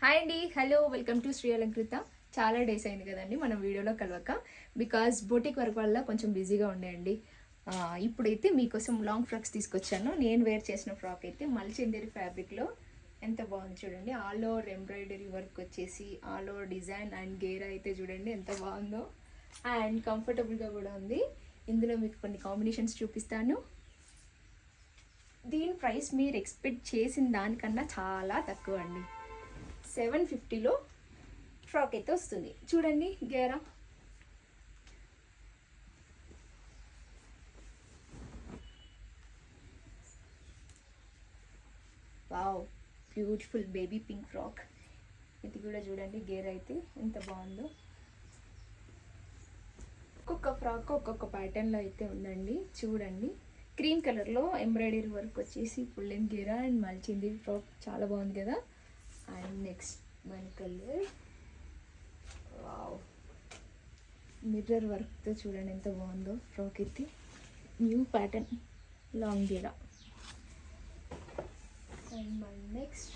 Hi అండి, hello, welcome to Shri Alankrita. చాలా days అయింది కదండి మనం వీడియోలో కలవక. బికాస్ బోటిక్ వర్క్ వల్ల కొంచెం బిజీగా ఉండేయండి. ఇప్పుడైతే మీకోసం లాంగ్ ఫ్రాక్స్ తీసుకొచ్చాను. నేను వేర్ చేసిన ఫ్రాక్ అయితే మల్చిందేరి ఫ్యాబ్రిక్లో ఎంత బాగుంది చూడండి. ఆల్ ఓవర్ ఎంబ్రాయిడరీ వర్క్ వచ్చేసి all over design and gear అయితే చూడండి ఎంత బాగుందో. అండ్ కంఫర్టబుల్గా కూడా ఉంది. ఇందులో మీకు కొన్ని కాంబినేషన్స్ చూపిస్తాను. దీని ప్రైస్ మీరు ఎక్స్పెక్ట్ చేసిన దానికన్నా చాలా తక్కువ అండి. 750లో ఫ్రాక్ అయితే వస్తుంది. చూడండి గేరా, wow, beautiful baby pink frock. ఇది కూడా చూడండి గేర్ అయితే ఎంత బాగుందో. ఒక్కొక్క ఫ్రాక్ ఒక్కొక్క ప్యాటర్న్లో అయితే ఉందండి. చూడండి క్రీమ్ కలర్లో ఎంబ్రాయిడరీ వర్క్ వచ్చేసి ఫుల్ లెంత్ గేరా అండ్ మల్చింది ఫ్రాక్ చాలా బాగుంది కదా. అండ్ నెక్స్ట్ మన కలర్, వావ్, మిర్రర్ వర్క్తో చూడండి ఎంత బాగుందో ఫ్రాక్ అయితే. న్యూ ప్యాటర్న్ లాంగ్ గేరా. అండ్ మన నెక్స్ట్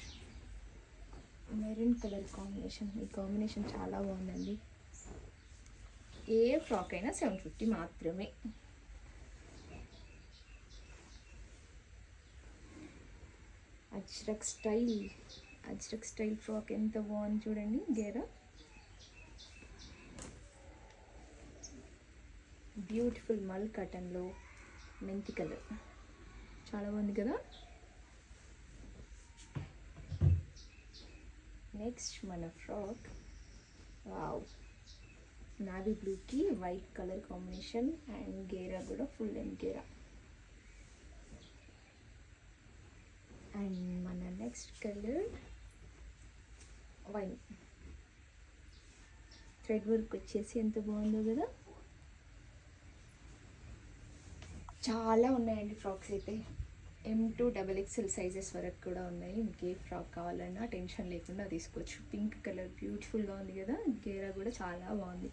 మెరూన్ కలర్ కాంబినేషన్. ఈ కాంబినేషన్ చాలా బాగుందండి. ఏ ఫ్రాక్ అయినా 750 మాత్రమే. అజ్రక్ స్టైల్ ఫ్రాక్ ఎంత బాగుంది చూడండి గేరా. బ్యూటిఫుల్ మల్ కటన్లో మెంతి కలర్ చాలా బాగుంది కదా. నెక్స్ట్ మన ఫ్రాక్, వావ్, నావీ బ్లూకి వైట్ కలర్ కాంబినేషన్ అండ్ గేరా కూడా ఫుల్ లెంత్ గేరా. అండ్ మన next colour wine. Thread work వచ్చేసి ఎంత బాగుందో కదా. చాలా ఉన్నాయండి ఫ్రాక్స్ అయితే. M2 XXL సైజెస్ వరకు కూడా ఉన్నాయి. మీకు ఏ ఫ్రాక్ కావాలన్నా టెన్షన్ లేకుండా తీసుకోవచ్చు. పింక్ కలర్ బ్యూటిఫుల్గా ఉంది కదా. గేరా కూడా చాలా బాగుంది.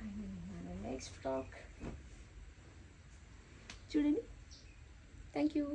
అండ్ మన నెక్స్ట్ ఫ్రాక్ చూడండి. Thank you.